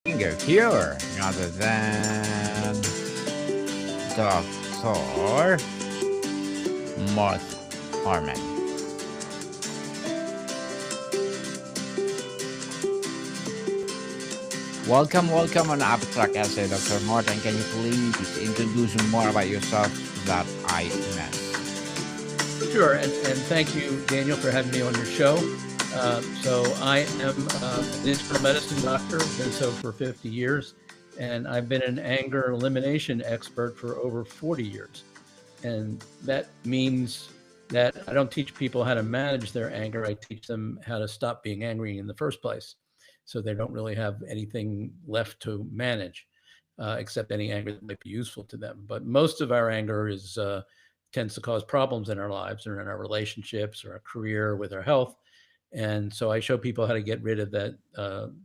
Finger cure rather than Dr. Mort Orman. Welcome on Abstract Essay, Dr. Morton. Can you please introduce more about yourself that I missed? Sure, and thank you, Daniel, for having me on your show. So I am an internal medicine doctor, been so for 50 years, and I've been an anger elimination expert for over 40 years. And that means that I don't teach people how to manage their anger. I teach them how to stop being angry in the first place. So they don't really have anything left to manage, except any anger that might be useful to them. But most of our anger is tends to cause problems in our lives or in our relationships or our career with our health. And so I show people how to get rid of that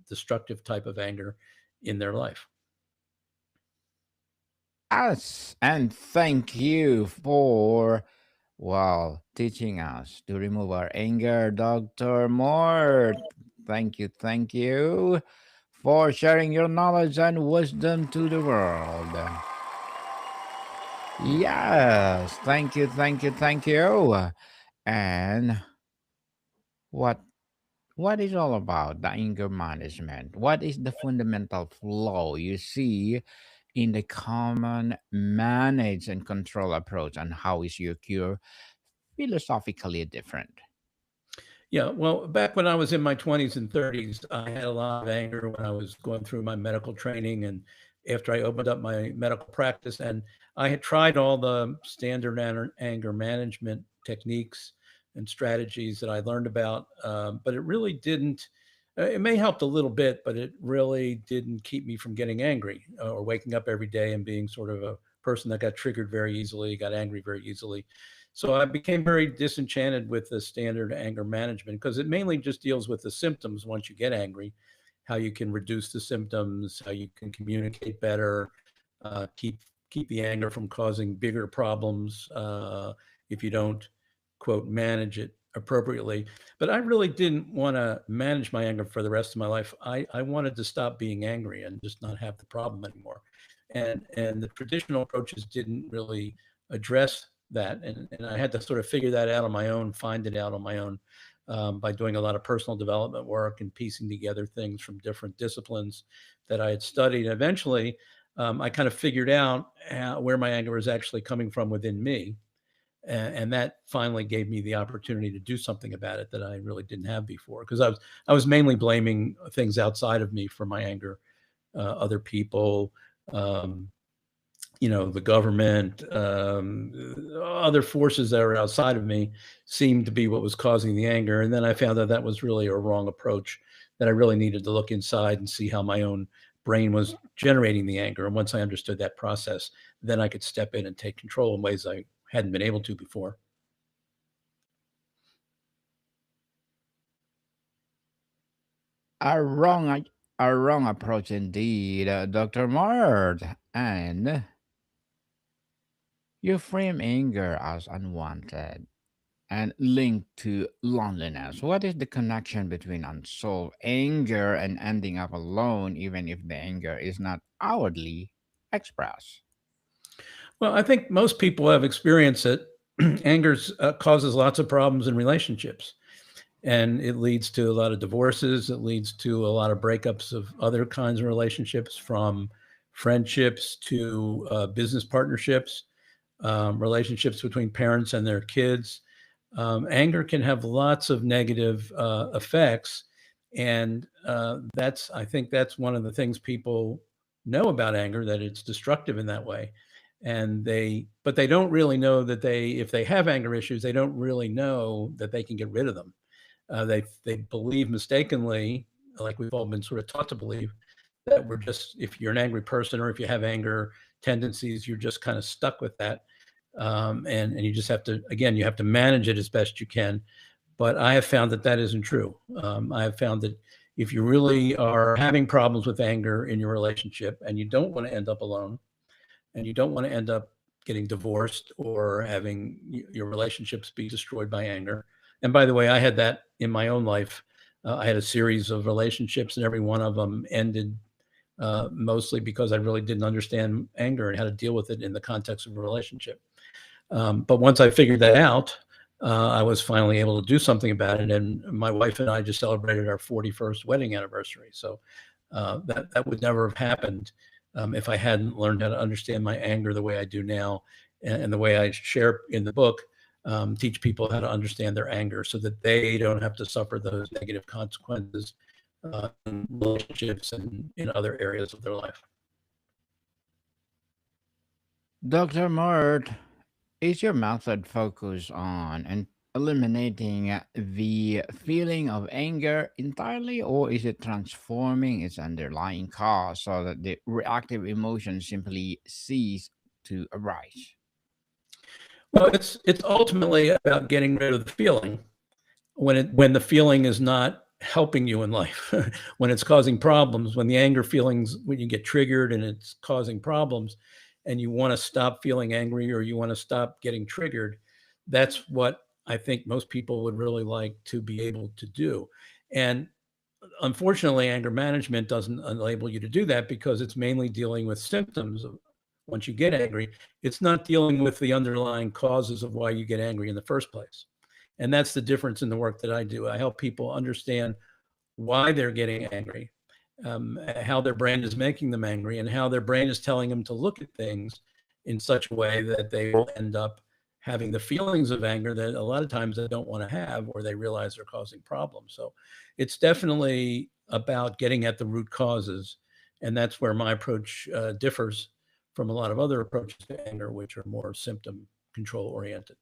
destructive type of anger in their life. Yes, and thank you for, teaching us to remove our anger, Dr. Mort. Thank you for sharing your knowledge and wisdom to the world. Yes, thank you. And what what is all about the anger management? What is the fundamental flaw you see in the common manage and control approach, and how is your cure philosophically different? Yeah, well, back when I was in my 20s and 30s, I had a lot of anger when I was going through my medical training and after I opened up my medical practice. And I had tried all the standard anger management techniques and strategies that I learned about, but it really didn't. It may helped a little bit, but it really didn't keep me from getting angry or waking up every day and being sort of a person that got triggered very easily, got angry very easily. So I became very disenchanted with the standard anger management because it mainly just deals with the symptoms once you get angry, how you can reduce the symptoms, how you can communicate better, keep the anger from causing bigger problems if you don't quote manage it appropriately. But I really didn't want to manage my anger for the rest of my life. I wanted to stop being angry and just not have the problem anymore. And the traditional approaches didn't really address that. And I had to sort of figure that out on my own, find it out on my own by doing a lot of personal development work and piecing together things from different disciplines that I had studied. Eventually, I kind of figured out where my anger was actually coming from within me. And that finally gave me the opportunity to do something about it that I really didn't have before, because I was mainly blaming things outside of me for my anger, other people, um, the government, other forces that are outside of me seemed to be what was causing the anger. And then I found out that was really a wrong approach, that I really needed to look inside and see how my own brain was generating the anger. And once I understood that process, then I could step in and take control in ways I hadn't been able to before. A wrong, a wrong approach indeed, Dr. Mort. And you frame anger as unwanted and linked to loneliness. What is the connection between unsolved anger and ending up alone, even if the anger is not outwardly expressed? Well, I think most people have experienced it. Anger causes lots of problems in relationships, and it leads to a lot of divorces. It leads to a lot of breakups of other kinds of relationships, from friendships to business partnerships, relationships between parents and their kids. Anger can have lots of negative effects, and I think that's one of the things people know about anger, that it's destructive in that way. But they don't really know that if they have anger issues, they don't really know that they can get rid of them. They believe mistakenly, like we've all been sort of taught to believe, that we're just, if you're an angry person or if you have anger tendencies, you're just kind of stuck with that. And you just have to, again, you have to manage it as best you can. But I have found that that isn't true. I have found that if you really are having problems with anger in your relationship and you don't want to end up alone, and you don't want to end up getting divorced or having your relationships be destroyed by anger. And by the way, I had that in my own life. I had a series of relationships, and every one of them ended mostly because I really didn't understand anger and how to deal with it in the context of a relationship. But once I figured that out, I was finally able to do something about it. And my wife and I just celebrated our 41st wedding anniversary. So that would never have happened if I hadn't learned how to understand my anger the way I do now, and the way I share in the book. Teach people how to understand their anger so that they don't have to suffer those negative consequences in relationships and in other areas of their life. Dr. Mort, is your method focused on eliminating the feeling of anger entirely, or is it transforming its underlying cause so that the reactive emotion simply cease to arise? Well, it's ultimately about getting rid of the feeling when the feeling is not helping you in life, when it's causing problems, when the anger feelings, when you get triggered and it's causing problems, and you want to stop feeling angry or you want to stop getting triggered. That's what I think most people would really like to be able to do. And unfortunately, anger management doesn't enable you to do that because it's mainly dealing with symptoms of once you get angry. It's not dealing with the underlying causes of why you get angry in the first place. And that's the difference in the work that I do. I help people understand why they're getting angry, how their brain is making them angry, and how their brain is telling them to look at things in such a way that they will end up having the feelings of anger that a lot of times they don't want to have, or they realize they're causing problems. So it's definitely about getting at the root causes. And that's where my approach differs from a lot of other approaches to anger, which are more symptom control oriented.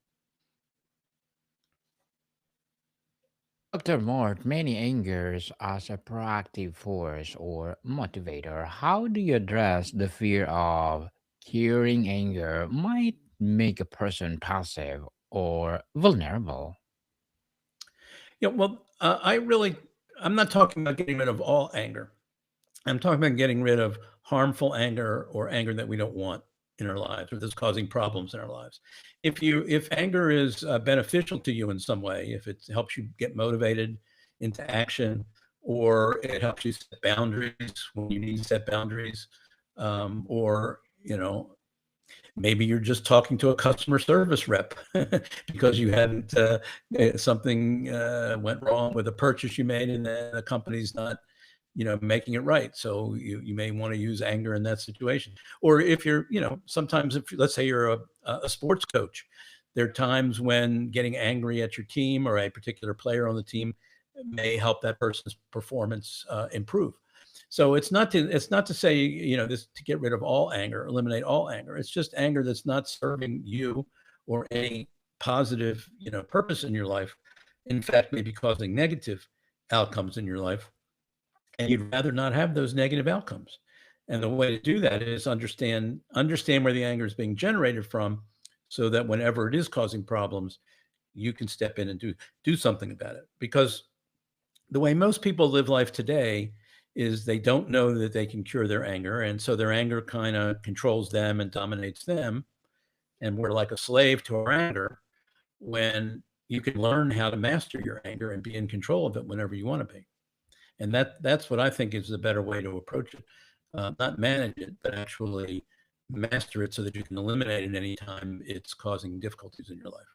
Dr. Mort, many angers as a proactive force or motivator. How do you address the fear of curing anger might make a person passive or vulnerable? Yeah, well, I'm not talking about getting rid of all anger. I'm talking about getting rid of harmful anger or anger that we don't want in our lives or that's causing problems in our lives. If anger is beneficial to you in some way, if it helps you get motivated into action, or it helps you set boundaries when you need to set boundaries, or maybe you're just talking to a customer service rep because you hadn't something went wrong with a purchase you made, and the company's not making it right. So you may want to use anger in that situation. Or if you're, sometimes if let's say you're a sports coach, there are times when getting angry at your team or a particular player on the team may help that person's performance improve. So it's not to say this to get rid of all anger, eliminate all anger. It's just anger that's not serving you or any positive purpose in your life. In fact, maybe causing negative outcomes in your life, and you'd rather not have those negative outcomes. And the way to do that is understand where the anger is being generated from, so that whenever it is causing problems, you can step in and do something about it. Because the way most people live life today is they don't know that they can cure their anger, and so their anger kind of controls them and dominates them, and we're like a slave to our anger, when you can learn how to master your anger and be in control of it whenever you want to be. And that's what I think is the better way to approach it. Not manage it, but actually master it so that you can eliminate it anytime it's causing difficulties in your life.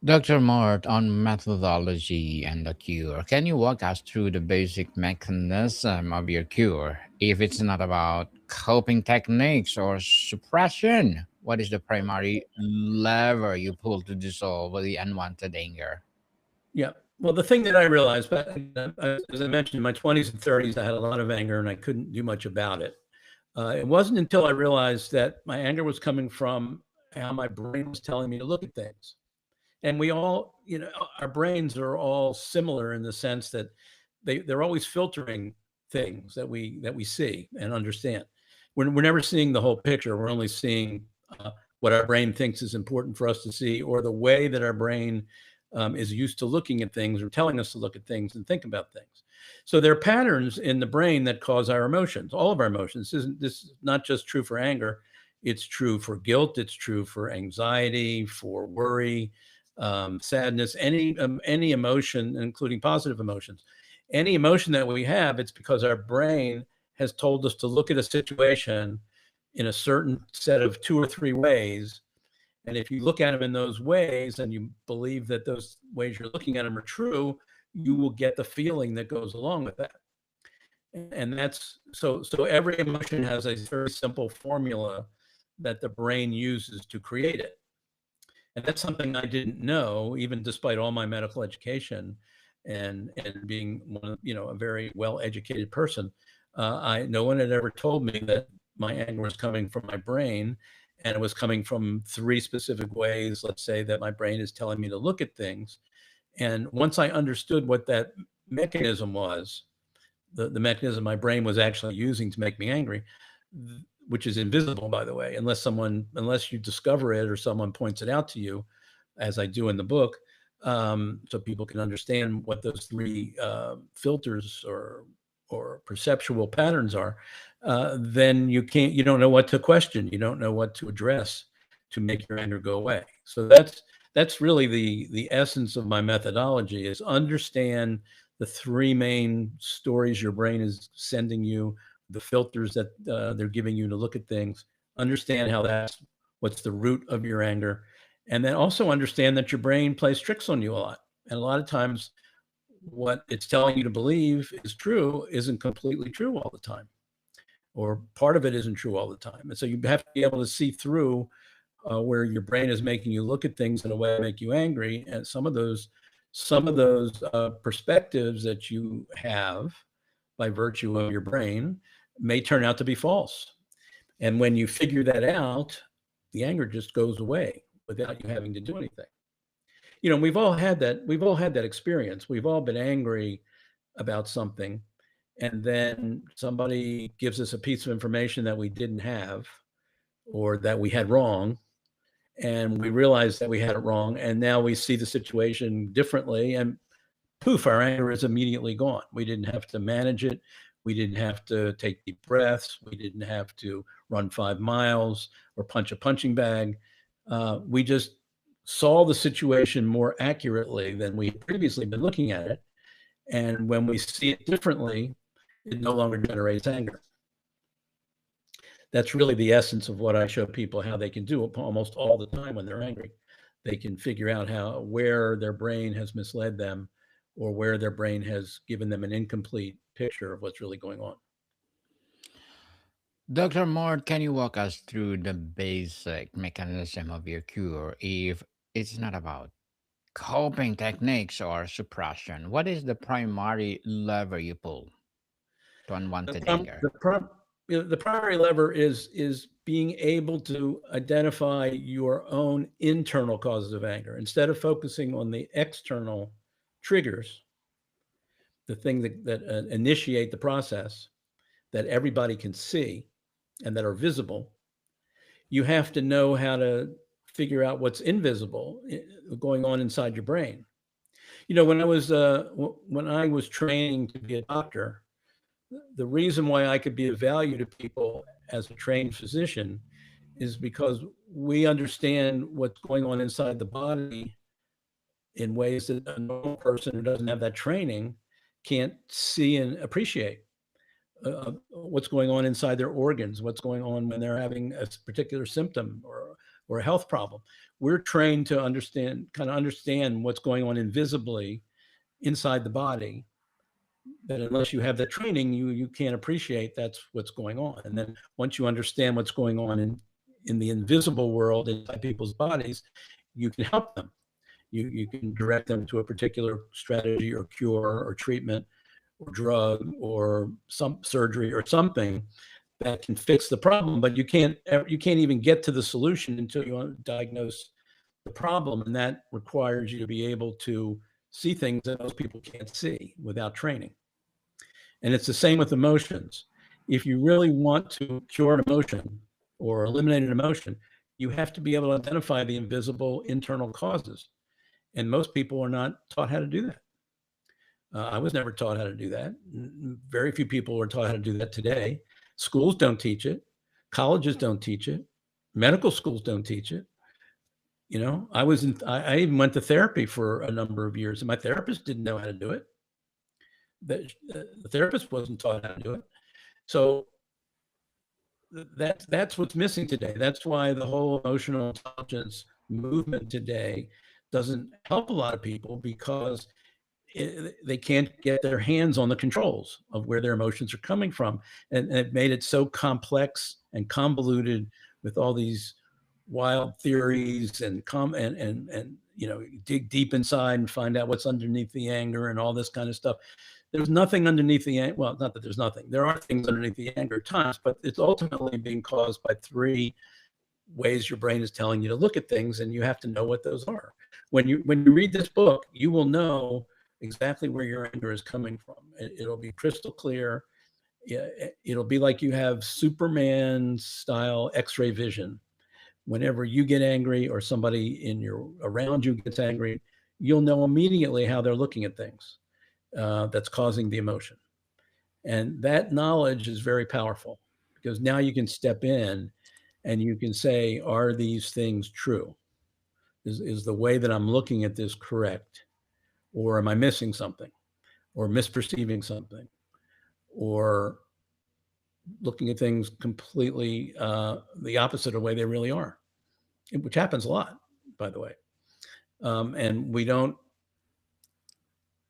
Dr. Mort, on methodology and the cure, can you walk us through the basic mechanism of your cure? If it's not about coping techniques or suppression, what is the primary lever you pull to dissolve the unwanted anger? Yeah. Well, the thing that I realized, but as I mentioned, in my 20s and 30s, I had a lot of anger and I couldn't do much about it. It wasn't until I realized that my anger was coming from how my brain was telling me to look at things. And we all, our brains are all similar in the sense that they're always filtering things that we see and understand. We're never seeing the whole picture. We're only seeing what our brain thinks is important for us to see, or the way that our brain is used to looking at things or telling us to look at things and think about things. So there are patterns in the brain that cause our emotions, all of our emotions. This is not just true for anger. It's true for guilt. It's true for anxiety, for worry, sadness, any emotion, including positive emotions. Any emotion that we have, it's because our brain has told us to look at a situation in a certain set of 2 or 3 ways. And if you look at them in those ways and you believe that those ways you're looking at them are true, you will get the feeling that goes along with that. And that's so every emotion has a very simple formula that the brain uses to create it. And that's something I didn't know, even despite all my medical education and being one, a very well educated person. I No one had ever told me that my anger was coming from my brain, and it was coming from 3 specific ways. Let's say that my brain is telling me to look at things, and once I understood what that mechanism was, the mechanism my brain was actually using to make me angry, which is invisible, by the way, unless you discover it or someone points it out to you, as I do in the book, so people can understand what those 3 filters or perceptual patterns are. Then you don't know what to question, you don't know what to address to make your anger go away. So that's really the essence of my methodology, is understand the 3 main stories your brain is sending you, the filters that they're giving you to look at things, understand what's the root of your anger, and then also understand that your brain plays tricks on you a lot. And a lot of times, what it's telling you to believe is true isn't completely true all the time, or part of it isn't true all the time. And so you have to be able to see through where your brain is making you look at things in a way that make you angry, and some of those perspectives that you have by virtue of your brain may turn out to be false. And when you figure that out, the anger just goes away without you having to do anything. We've all had that. We've all had that experience. We've all been angry about something, and then somebody gives us a piece of information that we didn't have or that we had wrong, and we realize that we had it wrong, and now we see the situation differently, and poof, our anger is immediately gone. We didn't have to manage it. We didn't have to take deep breaths. We didn't have to run 5 miles or punch a punching bag. We just saw the situation more accurately than we had previously been looking at it. And when we see it differently, it no longer generates anger. That's really the essence of what I show people how they can do almost all the time when they're angry. They can figure out where their brain has misled them, or where their brain has given them an incomplete picture of what's really going on. Dr. Mort, can you walk us through the basic mechanism of your cure if it's not about coping techniques or suppression? What is the primary lever you pull to The unwanted prom, anger? the prom, the primary lever is being able to identify your own internal causes of anger instead of focusing on the external triggers, the thing that initiate the process that everybody can see and that are visible. You have to know how to figure out what's invisible going on inside your brain. When I was training to be a doctor, the reason why I could be of value to people as a trained physician is because we understand what's going on inside the body in ways that a normal person who doesn't have that training can't see and appreciate. What's going on inside their organs, what's going on when they're having a particular symptom or a health problem. We're trained to understand what's going on invisibly inside the body, that unless you have that training, you can't appreciate that's what's going on. And then once you understand what's going on in the invisible world inside people's bodies, you can help them. You can direct them to a particular strategy or cure or treatment or drug or some surgery or something that can fix the problem. But you can't even get to the solution until you diagnose the problem, and that requires you to be able to see things that most people can't see without training. And it's the same with emotions. If you really want to cure an emotion or eliminate an emotion, you have to be able to identify the invisible internal causes. And most people are not taught how to do that. I was never taught how to do that. Very few people are taught how to do that today. Schools don't teach it. Colleges don't teach it. Medical schools don't teach it. I even went to therapy for a number of years, and my therapist didn't know how to do it. The therapist wasn't taught how to do it. So that's what's missing today. That's why the whole emotional intelligence movement today doesn't help a lot of people, because they can't get their hands on the controls of where their emotions are coming from, and it made it so complex and convoluted with all these wild theories and dig deep inside and find out what's underneath the anger and all this kind of stuff. There's nothing underneath the anger. Well, not that there's nothing. There are things underneath the anger at times, but it's ultimately being caused by three ways your brain is telling you to look at things, and you have to know what those are. When you read this book, you will know exactly where your anger is coming from. It'll be crystal clear. Yeah, it'll be like you have Superman style X-ray vision. Whenever you get angry or somebody in your around you gets angry, you'll know immediately how they're looking at things, that's causing the emotion. And that knowledge is very powerful, because now you can step in and you can say, are these things true? Is the way that I'm looking at this correct? Or am I missing something? Or misperceiving something? Or looking at things completely the opposite of the way they really are, which happens a lot, by the way. And we don't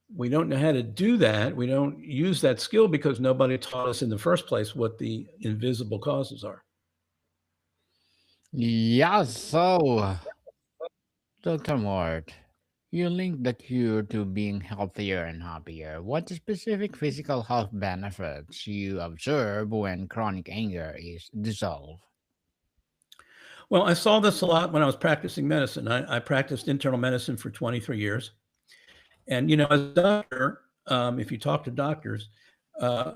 know how to do that. We don't use that skill because nobody taught us in the first place what the invisible causes are. Yeah, so, Dr. Mort, you link the cure to being healthier and happier. What specific physical health benefits you observe when chronic anger is dissolved? Well, I saw this a lot when I was practicing medicine. I practiced internal medicine for 23 years. And, as a doctor, if you talk to doctors,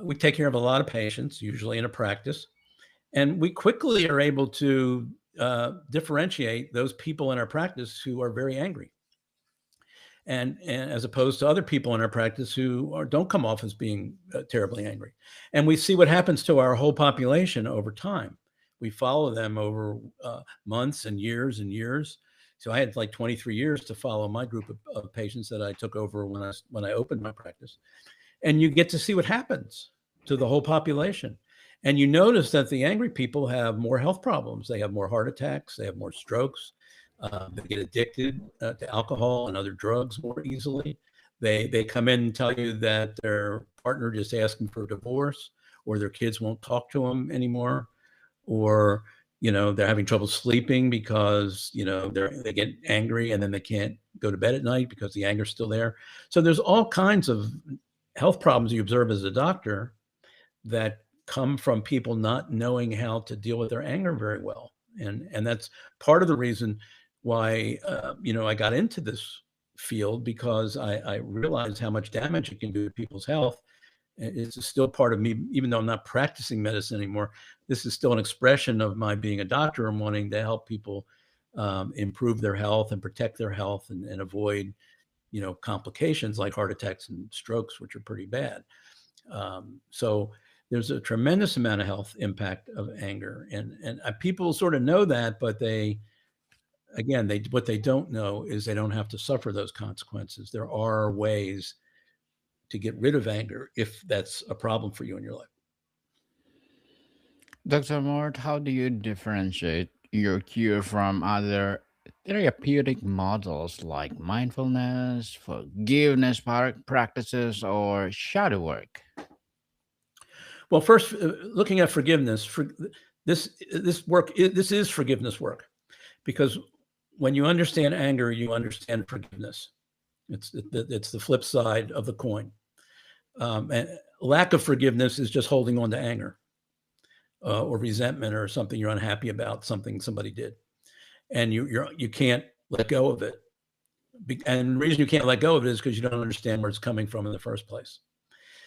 we take care of a lot of patients, usually in a practice. And we quickly are able to differentiate those people in our practice who are very angry, and as opposed to other people in our practice who don't come off as being terribly angry. And we see what happens to our whole population over time. We follow them over months and years and years. So I had like 23 years to follow my group of patients that I took over when I opened my practice, and you get to see what happens to the whole population. And you notice that the angry people have more health problems. They have more heart attacks. They have more strokes. They get addicted to alcohol and other drugs more easily. They come in and tell you that their partner just asked them for a divorce, or their kids won't talk to them anymore, or they're having trouble sleeping because they get angry and then they can't go to bed at night because the anger's still there. So there's all kinds of health problems you observe as a doctor that come from people not knowing how to deal with their anger very well. And that's part of the reason why I got into this field, because I realized how much damage it can do to people's health. It's still part of me, even though I'm not practicing medicine anymore. This is still an expression of my being a doctor and wanting to help people improve their health and protect their health, and avoid complications like heart attacks and strokes, which are pretty bad. So there's a tremendous amount of health impact of anger, and people sort of know that, but what they don't know is they don't have to suffer those consequences. There are ways to get rid of anger if that's a problem for you in your life. Dr. Mort, how do you differentiate your cure from other therapeutic models like mindfulness, forgiveness practices, or shadow work? Well, first, looking at forgiveness, this is forgiveness work, because when you understand anger, you understand forgiveness. It's the flip side of the coin. And lack of forgiveness is just holding on to anger or resentment or something you're unhappy about, something somebody did, and you can't let go of it. And the reason you can't let go of it is because you don't understand where it's coming from in the first place.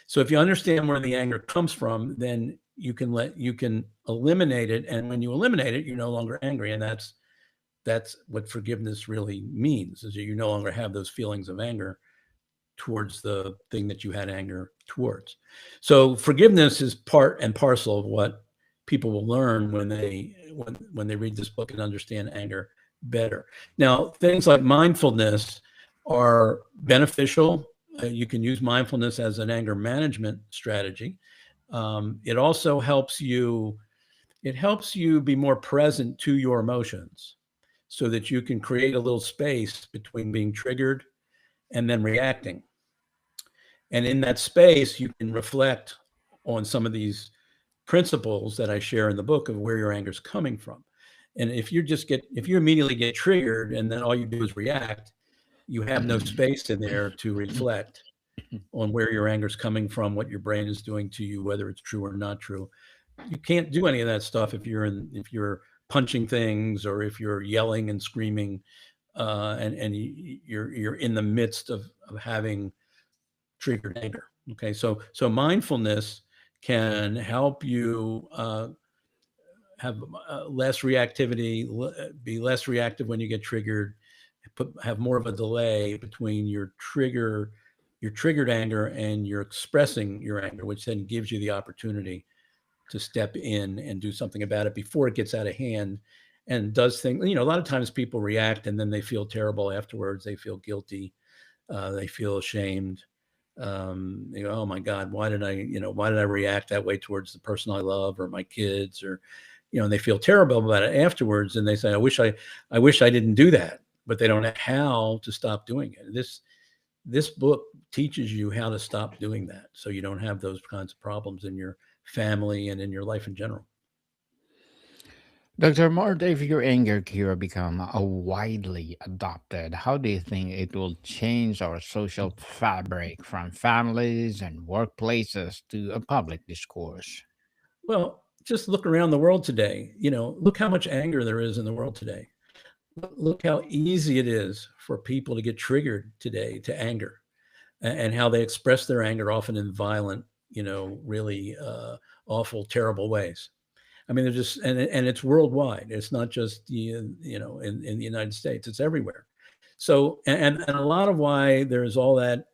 So if you understand where the anger comes from, then you can eliminate it, and when you eliminate it, you're no longer angry, and that's what forgiveness really means, is that you no longer have those feelings of anger towards the thing that you had anger towards. So forgiveness is part and parcel of what people will learn when they read this book and understand anger better. Now, things like mindfulness are beneficial You can use mindfulness as an anger management strategy. It also helps you. It helps you be more present to your emotions, so that you can create a little space between being triggered and then reacting. And in that space, you can reflect on some of these principles that I share in the book of where your anger is coming from. And if you immediately get triggered and then all you do is react, you have no space in there to reflect on where your anger is coming from, what your brain is doing to you, whether it's true or not true. You can't do any of that stuff if you're punching things or if you're yelling and screaming, and you're in the midst of having triggered anger. Okay, so mindfulness can help you have less reactivity, be less reactive when you get triggered, have more of a delay between your triggered anger and you're expressing your anger, which then gives you the opportunity to step in and do something about it before it gets out of hand and does things. A lot of times people react and then they feel terrible afterwards. They feel guilty. They feel ashamed. They go, oh my God, why did I react that way towards the person I love or my kids, or, and they feel terrible about it afterwards. And they say, I wish I didn't do that, but they don't know how to stop doing it. This book teaches you how to stop doing that, so you don't have those kinds of problems in your family and in your life in general. Dr. Mort, if your anger cure become a widely adopted, how do you think it will change our social fabric from families and workplaces to a public discourse? Well, just look around the world today. Look how much anger there is in the world today. Look how easy it is for people to get triggered today to anger, and how they express their anger often in violent, really awful, terrible ways. I mean, they're just, and it's worldwide. It's not just in the United States. It's everywhere. So, and a lot of why there's all that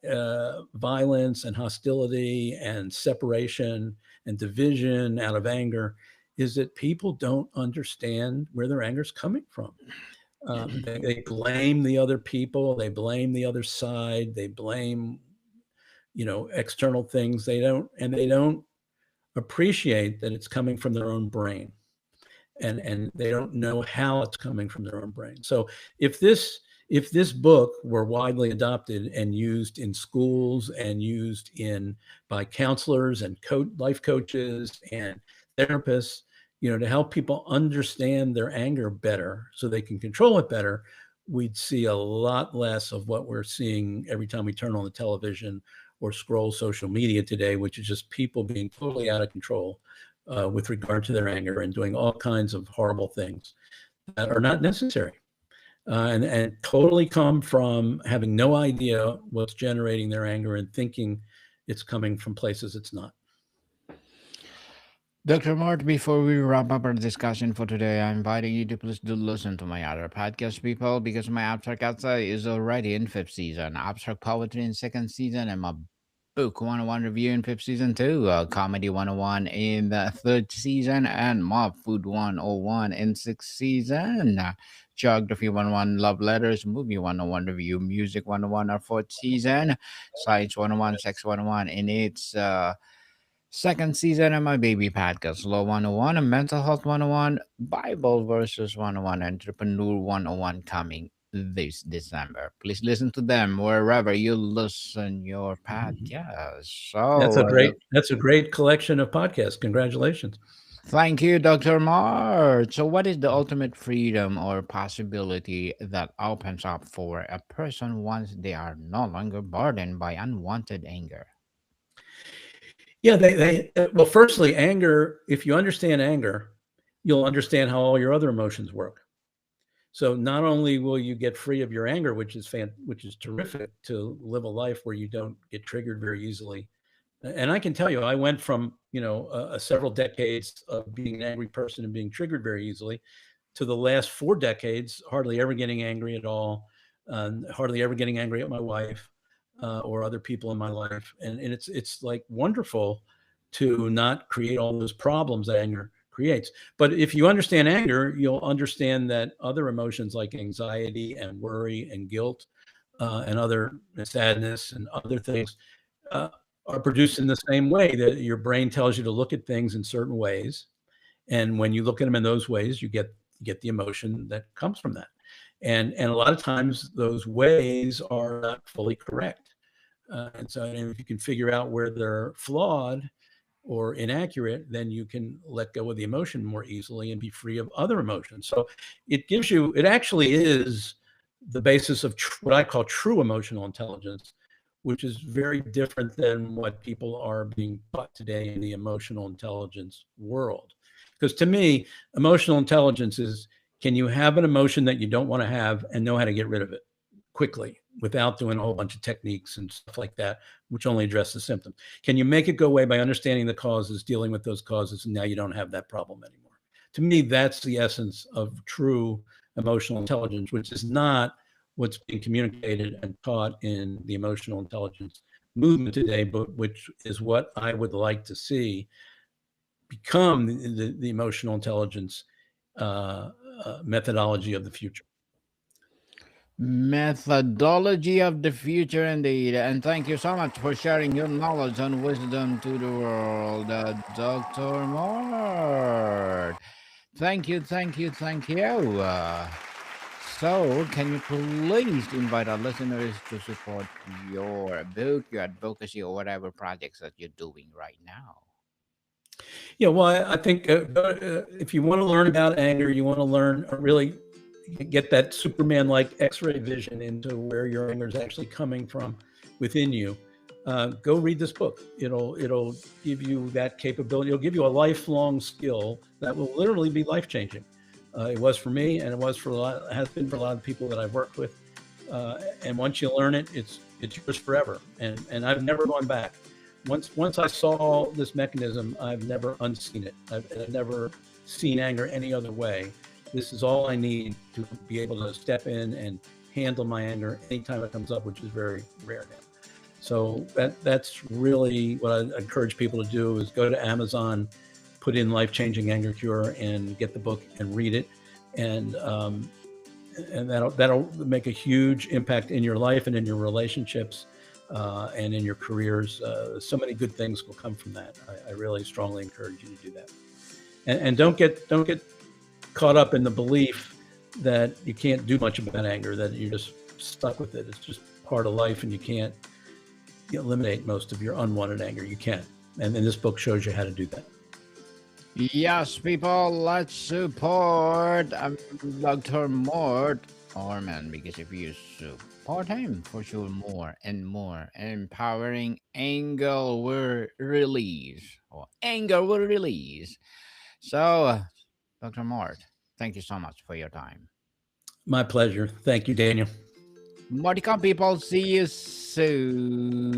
violence and hostility and separation and division out of anger is that people don't understand where their anger is coming from. They blame the other people. They blame the other side. They blame, external things. They don't appreciate that it's coming from their own brain, and they don't know how it's coming from their own brain. So if this book were widely adopted and used in schools and used in by counselors and life coaches and therapists, to help people understand their anger better so they can control it better, we'd see a lot less of what we're seeing every time we turn on the television or scroll social media today, which is just people being totally out of control with regard to their anger and doing all kinds of horrible things that are not necessary, and totally come from having no idea what's generating their anger and thinking it's coming from places it's not. Dr. Mort, before we wrap up our discussion for today, I'm inviting you to please do listen to my other podcast, people, because my Abstract Essay is already in fifth season, Abstract Poetry in second season, and my Book 101 review in fifth season too, Comedy 101 in the third season, and Mob Food 101 in sixth season. Geography 101, Love Letters, Movie 101 review, Music 101 our fourth season, Science 101, Sex 101 in its second season, of my baby podcast, Law 101, and Mental Health 101, Bible Verses 101, Entrepreneur 101 coming this December. Please listen to them wherever you listen your podcast. So, That's a great collection of podcasts. Congratulations. thank you, Dr. Mart. So, what is the ultimate freedom or possibility that opens up for a person once they are no longer burdened by unwanted anger? Yeah, well, firstly, anger, if you understand anger, you'll understand how all your other emotions work. So not only will you get free of your anger, which is terrific to live a life where you don't get triggered very easily. And I can tell you, I went from several decades of being an angry person and being triggered very easily to the last 4 decades, hardly ever getting angry at all, hardly ever getting angry at my wife or other people in my life. And it's like wonderful to not create all those problems that anger creates. But if you understand anger, you'll understand that other emotions like anxiety and worry and guilt and other sadness and other things uh, are produced in the same way that your brain tells you to look at things in certain ways. And when you look at them in those ways, you get the emotion that comes from that. And a lot of times those ways are not fully correct. And if you can figure out where they're flawed or inaccurate, then you can let go of the emotion more easily and be free of other emotions. So it actually is the basis of what I call true emotional intelligence, which is very different than what people are being taught today in the emotional intelligence world. Because to me, emotional intelligence is, can you have an emotion that you don't want to have and know how to get rid of it quickly without doing a whole bunch of techniques and stuff like that, which only address the symptoms? Can you make it go away by understanding the causes, dealing with those causes, and now you don't have that problem anymore? To me, that's the essence of true emotional intelligence, which is not what's being communicated and taught in the emotional intelligence movement today, but which is what I would like to see become the emotional intelligence methodology of the future. Methodology of the future, indeed. And thank you so much for sharing your knowledge and wisdom to the world, Dr. Mort. Thank you, thank you, thank you. So, can you please invite our listeners to support your book, your advocacy, or whatever projects that you're doing right now? Yeah, well, I think if you want to learn about anger, you want to learn really get that Superman-like X-ray vision into where your anger is actually coming from within you. Go read this book. It'll give you that capability. It'll give you a lifelong skill that will literally be life-changing. It was for me, and has been for a lot of people that I've worked with. And once you learn it, it's yours forever. And I've never gone back. Once I saw this mechanism, I've never unseen it. I've never seen anger any other way. This is all I need to be able to step in and handle my anger anytime it comes up, which is very rare now. So that's really what I encourage people to do: is go to Amazon, put in "Life Changing Anger Cure" and get the book and read it, and that'll make a huge impact in your life and in your relationships. And in your careers, so many good things will come from that. I really strongly encourage you to do that, and don't get caught up in the belief that you can't do much about anger, that you're just stuck with it. It's just part of life, and you can't eliminate most of your unwanted anger. You can, and this book shows you how to do that. Yes, people, let's support Dr. Mort Orman, because if you support him, for sure, more and more empowering anger will release. So, Dr. Mort, thank you so much for your time. My pleasure. Thank you, Daniel. Modicom people, see you soon.